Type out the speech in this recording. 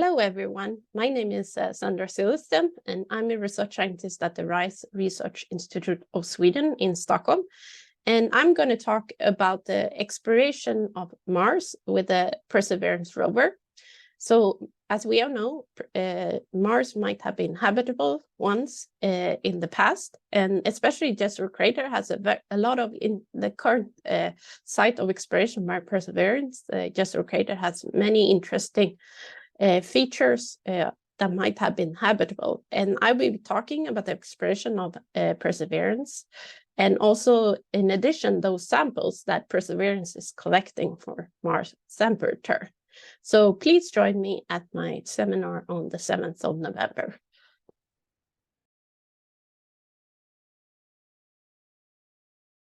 Hello, everyone. My name is Sandra Siljeström, and I'm a research scientist at the RISE Research Institute of Sweden in Stockholm. And I'm going to talk about the exploration of Mars with the Perseverance rover. So, as we all know, Mars might have been habitable once in the past, and especially Jezero crater has a lot of, in the current site of exploration by Perseverance, Jezero crater has many interesting features that might have been habitable. And I will be talking about the exploration of Perseverance, and also, in addition, those samples that Perseverance is collecting for Mars sample return. So please join me at my seminar on the 7th of November.